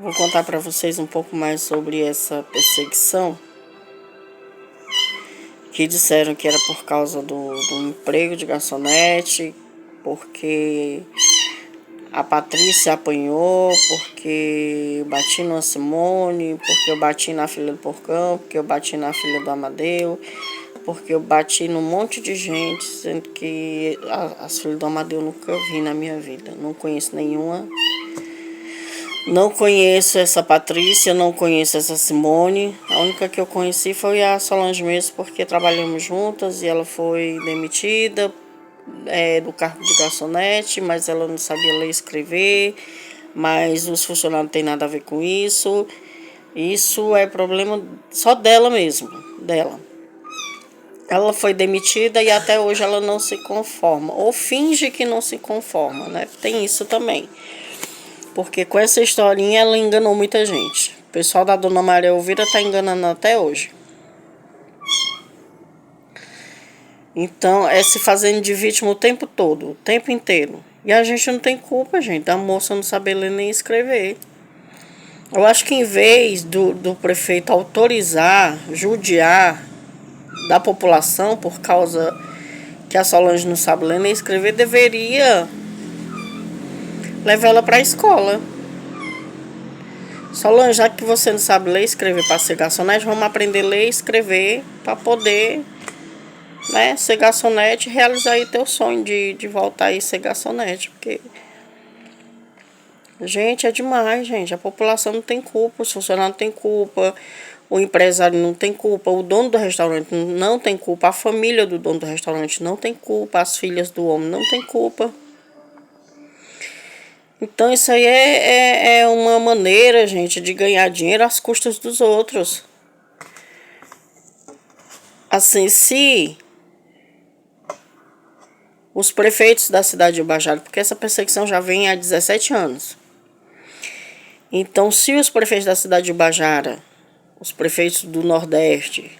Vou contar para vocês um pouco mais sobre essa perseguição, que disseram que era por causa do emprego de garçonete, porque a Patrícia apanhou, porque eu bati na Simone, porque eu bati na filha do Porcão, porque eu bati na filha do Amadeu, porque eu bati num monte de gente, sendo que as filhas do Amadeu eu nunca vi na minha vida, não conheço nenhuma. Não conheço essa Patrícia, não conheço essa Simone. A única que eu conheci foi a Solange mesmo, porque trabalhamos juntas e ela foi demitida do cargo de garçonete, mas ela não sabia ler e escrever. Mas os funcionários não têm nada a ver com isso. Isso é problema só dela mesmo, dela. Ela foi demitida e até hoje ela não se conforma, ou finge que não se conforma, né? Tem isso também. Porque com essa historinha ela enganou muita gente. O pessoal da Dona Maria Elvira tá enganando até hoje. Então é se fazendo de vítima o tempo todo, o tempo inteiro. E a gente não tem culpa, gente, da moça não saber ler nem escrever. Eu acho que em vez do prefeito autorizar, judiar da população por causa que a Solange não sabe ler nem escrever, deveria levar ela para a escola. Solange, já que você não sabe ler e escrever para ser garçonete, vamos aprender a ler e escrever para poder, né, ser garçonete e realizar aí teu sonho de voltar aí ser garçonete. Porque, gente, é demais, gente. A população não tem culpa, os funcionários não tem culpa, o empresário não tem culpa, o dono do restaurante não tem culpa, a família do dono do restaurante não tem culpa, as filhas do homem não tem culpa. Então isso aí é uma maneira, gente, de ganhar dinheiro às custas dos outros. Assim, se os prefeitos da cidade de Ubajara, porque essa perseguição já vem há 17 anos. Então, se os prefeitos da cidade de Ubajara, os prefeitos do Nordeste,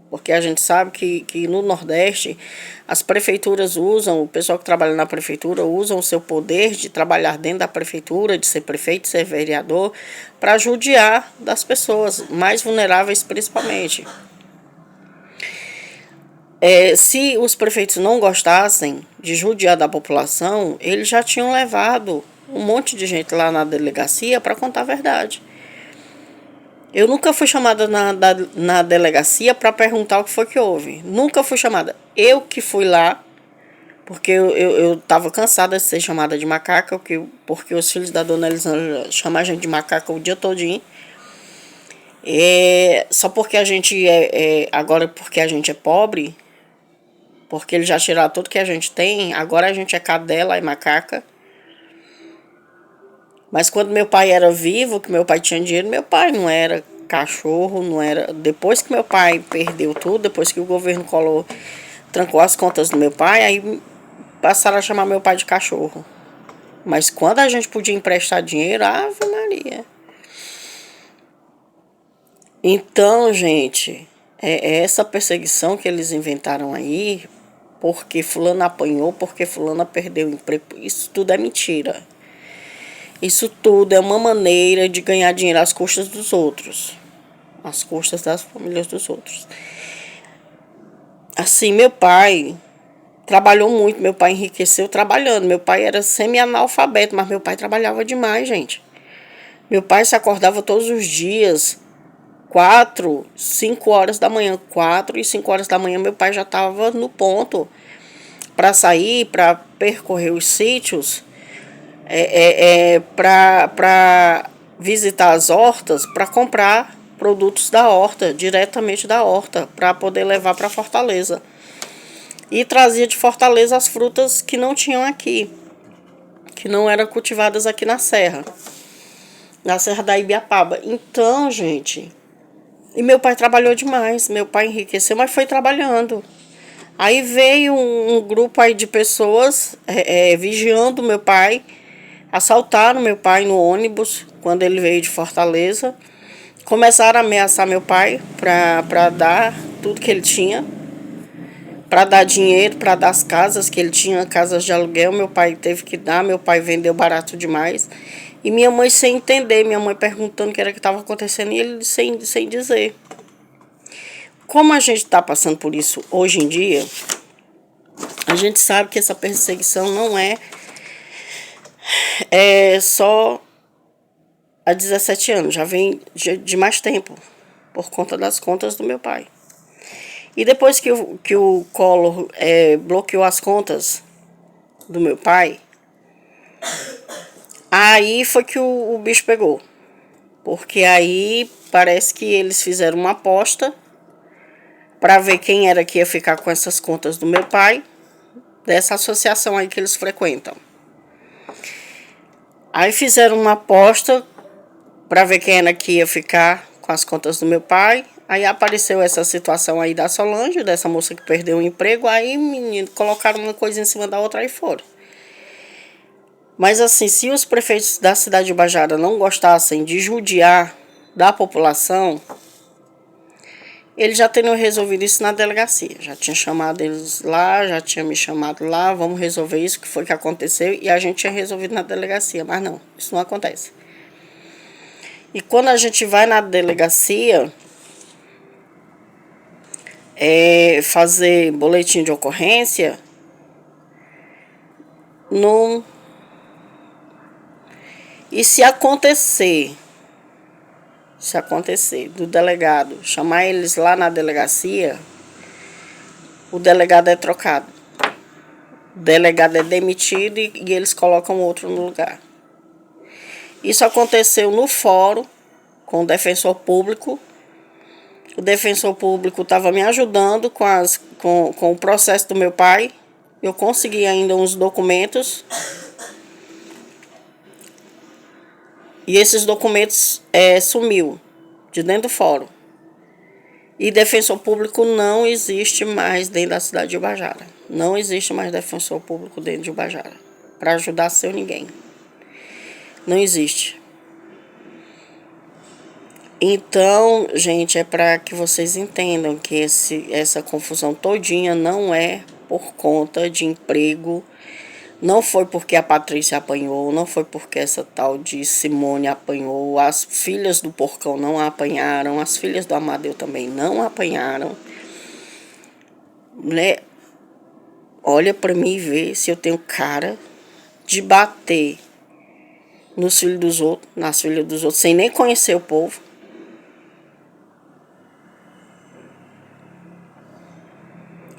porque a gente sabe que no Nordeste as prefeituras usam, o pessoal que trabalha na prefeitura usam o seu poder de trabalhar dentro da prefeitura, de ser prefeito, de ser vereador, para judiar das pessoas mais vulneráveis principalmente. Se os prefeitos não gostassem de judiar da população, eles já tinham levado um monte de gente lá na delegacia para contar a verdade. Eu nunca fui chamada na delegacia para perguntar o que foi que houve. Nunca fui chamada. Eu que fui lá, porque eu tava cansada de ser chamada de macaca, porque os filhos da dona Elisângela chamam a gente de macaca o dia todinho. Só porque a gente agora porque a gente é pobre, porque eles já tiraram tudo que a gente tem, agora a gente é cadela e macaca. Mas quando meu pai era vivo, que meu pai tinha dinheiro, meu pai não era cachorro, não era. Depois que meu pai perdeu tudo, depois que o governo trancou as contas do meu pai, aí passaram a chamar meu pai de cachorro. Mas quando a gente podia emprestar dinheiro, Ave Maria. Então, gente, é essa perseguição que eles inventaram aí, porque fulano apanhou, porque fulano perdeu o emprego, isso tudo é mentira. Isso tudo é uma maneira de ganhar dinheiro às custas dos outros. Às custas das famílias dos outros. Assim, meu pai trabalhou muito, meu pai enriqueceu trabalhando. Meu pai era semi-analfabeto, mas meu pai trabalhava demais, gente. Meu pai se acordava todos os dias, 4, 5 horas da manhã. 4 e 5 horas da manhã meu pai já estava no ponto para sair, para percorrer os sítios, para visitar as hortas, para comprar produtos da horta, diretamente da horta, para poder levar para Fortaleza. E trazia de Fortaleza as frutas que não tinham aqui, que não eram cultivadas aqui na Serra da Ibiapaba. Então, gente, e meu pai trabalhou demais, meu pai enriqueceu, mas foi trabalhando. Aí veio um grupo aí de pessoas vigiando meu pai, assaltaram meu pai no ônibus quando ele veio de Fortaleza, começaram a ameaçar meu pai para dar tudo que ele tinha, para dar dinheiro, para dar as casas, que ele tinha casas de aluguel, meu pai teve que dar, meu pai vendeu barato demais. E minha mãe sem entender, minha mãe perguntando o que era que estava acontecendo e ele sem dizer. Como a gente está passando por isso hoje em dia, a gente sabe que essa perseguição não é só há 17 anos, já vem de mais tempo, por conta das contas do meu pai. E depois que o Collor bloqueou as contas do meu pai, aí foi que o bicho pegou. Porque aí parece que eles fizeram uma aposta para ver quem era que ia ficar com essas contas do meu pai, dessa associação aí que eles frequentam. Aí fizeram uma aposta para ver quem era que ia ficar com as contas do meu pai. Aí apareceu essa situação aí da Solange, dessa moça que perdeu o emprego. Aí, menino, colocaram uma coisa em cima da outra e foram. Mas assim, se os prefeitos da cidade de Ubajara não gostassem de judiar da população, eles já teriam resolvido isso na delegacia. Já tinha chamado eles lá, já tinha me chamado lá, vamos resolver isso, que foi que aconteceu, e a gente tinha resolvido na delegacia. Mas não, isso não acontece. E quando a gente vai na delegacia fazer boletim de ocorrência, não. E se acontecer do delegado chamar eles lá na delegacia, o delegado é trocado. O delegado é demitido e eles colocam outro no lugar. Isso aconteceu no fórum com o defensor público. O defensor público estava me ajudando com o processo do meu pai. Eu consegui ainda uns documentos. E esses documentos sumiu de dentro do fórum. E defensor público não existe mais dentro da cidade de Ubajara. Não existe mais defensor público dentro de Ubajara para ajudar seu ninguém. Não existe. Então, gente, é para que vocês entendam que essa confusão todinha não é por conta de emprego. Não foi porque a Patrícia apanhou, não foi porque essa tal de Simone apanhou, as filhas do Porcão não apanharam, as filhas do Amadeu também não apanharam. Mulher, olha pra mim e vê se eu tenho cara de bater nos filhos dos outros, nas filhas dos outros, sem nem conhecer o povo.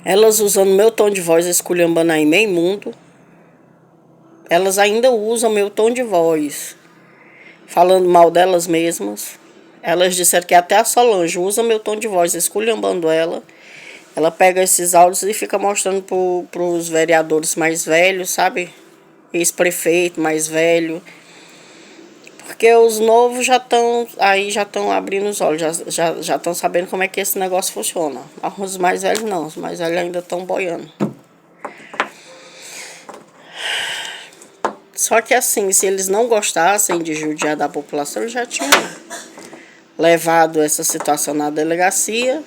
Elas usando meu tom de voz, esculhambando aí meio mundo. Elas ainda usam meu tom de voz, falando mal delas mesmas. Elas disseram que até a Solange usa meu tom de voz, esculhambando ela. Ela pega esses áudios e fica mostrando para os vereadores mais velhos, sabe? Ex-prefeito mais velho. Porque os novos já estão abrindo os olhos, já estão sabendo como é que esse negócio funciona. Os mais velhos não, os mais velhos ainda estão boiando. Só que assim, se eles não gostassem de judiar da população, eles já tinham levado essa situação na delegacia,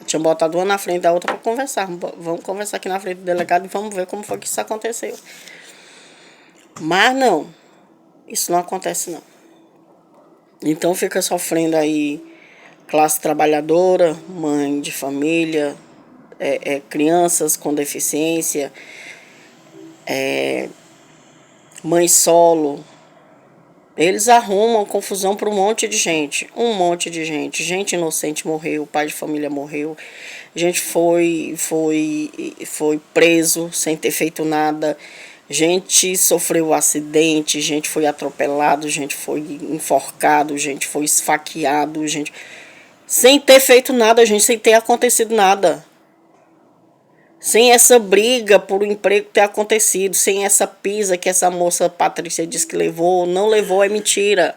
tinham botado uma na frente da outra para conversar. Vamos conversar aqui na frente do delegado e vamos ver como foi que isso aconteceu. Mas não, isso não acontece não. Então fica sofrendo aí classe trabalhadora, mãe de família, crianças com deficiência, mãe solo. Eles arrumam confusão para um monte de gente. Gente inocente morreu, pai de família morreu. Gente foi preso sem ter feito nada. Gente sofreu acidente, gente foi atropelado, gente foi enforcado, gente foi esfaqueado, gente sem ter feito nada, gente, sem ter acontecido nada. Sem essa briga por um emprego ter acontecido, sem essa pisa que essa moça Patrícia disse que levou, não levou, é mentira.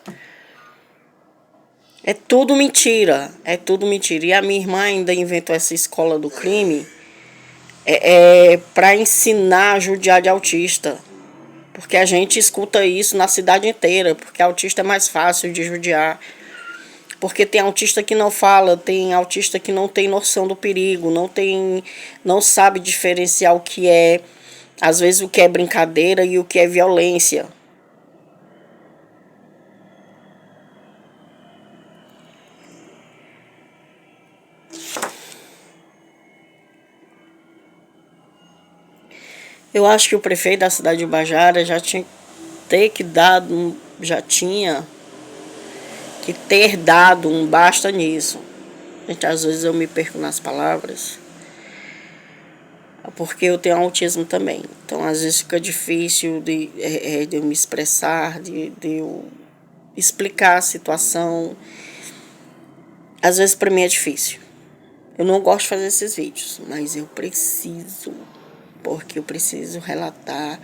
É tudo mentira, é tudo mentira. E a minha irmã ainda inventou essa escola do crime para ensinar a judiar de autista. Porque a gente escuta isso na cidade inteira, porque autista é mais fácil de judiar. Porque tem autista que não fala, tem autista que não tem noção do perigo, não sabe diferenciar o que é, às vezes, o que é brincadeira e o que é violência. Eu acho que o prefeito da cidade de Ubajara já tinha que ter dado um basta nisso. Gente, às vezes eu me perco nas palavras, porque eu tenho autismo também. Então, às vezes fica difícil de eu me expressar, de eu explicar a situação. Às vezes para mim é difícil. Eu não gosto de fazer esses vídeos, mas eu preciso, porque eu preciso relatar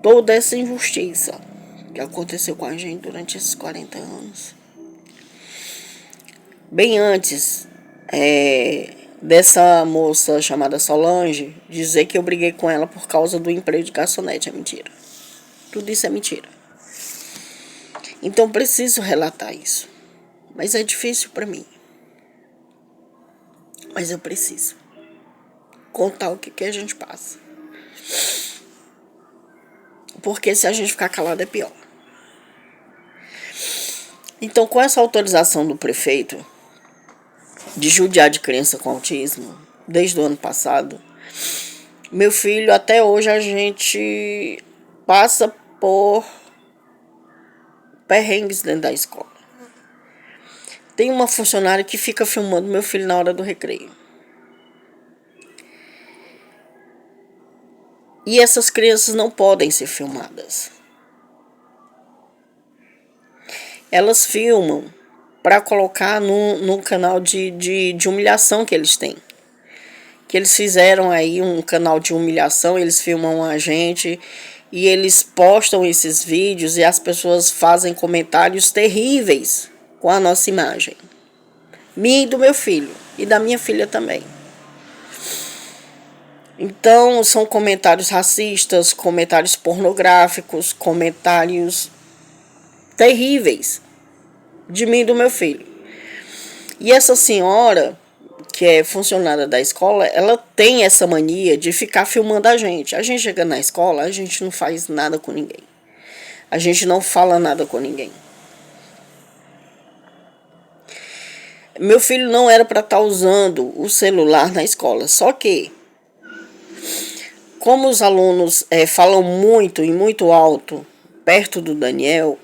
toda essa injustiça que aconteceu com a gente durante esses 40 anos. Bem antes dessa moça chamada Solange dizer que eu briguei com ela por causa do emprego de garçonete, é mentira. Tudo isso é mentira. Então preciso relatar isso. Mas é difícil para mim. Mas eu preciso contar o que a gente passa. Porque se a gente ficar calado é pior. Então, com essa autorização do prefeito de judiar de criança com autismo, desde o ano passado, meu filho, até hoje a gente passa por perrengues dentro da escola. Tem uma funcionária que fica filmando meu filho na hora do recreio. E essas crianças não podem ser filmadas. Elas filmam para colocar no canal de humilhação que eles têm. Que eles fizeram aí um canal de humilhação, eles filmam a gente e eles postam esses vídeos e as pessoas fazem comentários terríveis com a nossa imagem. Minha e do meu filho, e da minha filha também. Então, são comentários racistas, comentários pornográficos, comentários terríveis de mim e do meu filho. E essa senhora, que é funcionária da escola, ela tem essa mania de ficar filmando a gente. A gente chega na escola, a gente não faz nada com ninguém. A gente não fala nada com ninguém. Meu filho não era para estar usando o celular na escola, só que, como os alunos falam muito e muito alto perto do Daniel,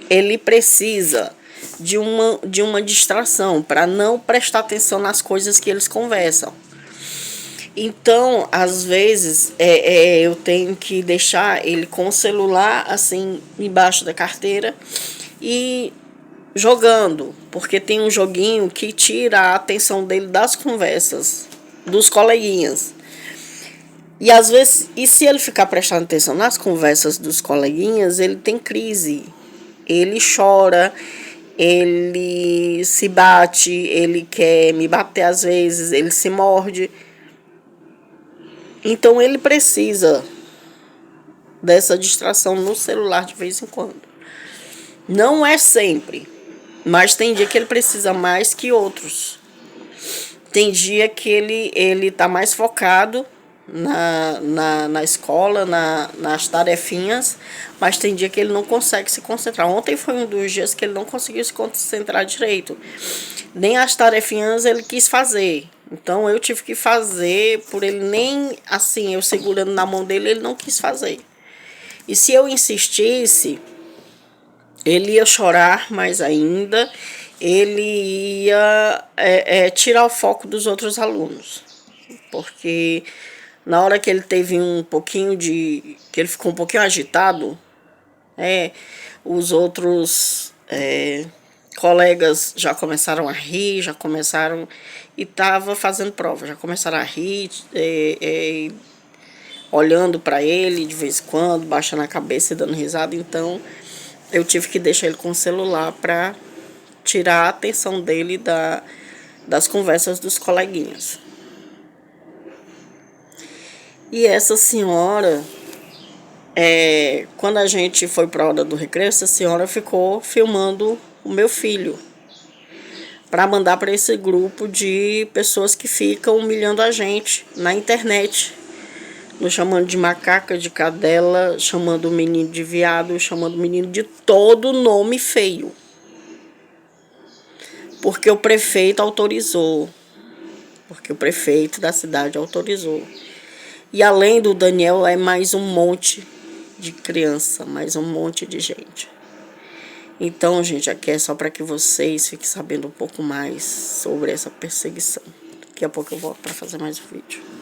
ele precisa de uma distração para não prestar atenção nas coisas que eles conversam. Então, às vezes, eu tenho que deixar ele com o celular assim embaixo da carteira e jogando, porque tem um joguinho que tira a atenção dele das conversas dos coleguinhas. E às vezes, se ele ficar prestando atenção nas conversas dos coleguinhas, ele tem crise. Ele chora, ele se bate, ele quer me bater às vezes, ele se morde. Então ele precisa dessa distração no celular de vez em quando. Não é sempre, mas tem dia que ele precisa mais que outros. Tem dia que ele tá mais focado na escola, nas tarefinhas, mas tem dia que ele não consegue se concentrar. Ontem foi um dos dias que ele não conseguiu se concentrar direito. Nem as tarefinhas ele quis fazer. Então eu tive que fazer por ele, nem assim, eu segurando na mão dele, ele não quis fazer. E se eu insistisse, ele ia chorar mais ainda, ele ia tirar o foco dos outros alunos. Porque na hora que ele teve um pouquinho que ele ficou um pouquinho agitado, os outros colegas já começaram a rir, já começaram, e estava fazendo prova, já começaram a rir, olhando para ele de vez em quando, baixando a cabeça e dando risada. Então eu tive que deixar ele com o celular para tirar a atenção dele das conversas dos coleguinhas. E essa senhora, quando a gente foi para a hora do recreio, essa senhora ficou filmando o meu filho, para mandar para esse grupo de pessoas que ficam humilhando a gente na internet, nos chamando de macaca, de cadela, chamando o menino de viado, chamando o menino de todo nome feio. Porque o prefeito autorizou. Porque o prefeito da cidade autorizou. E além do Daniel, é mais um monte de criança, mais um monte de gente. Então, gente, aqui é só para que vocês fiquem sabendo um pouco mais sobre essa perseguição. Daqui a pouco eu volto para fazer mais um vídeo.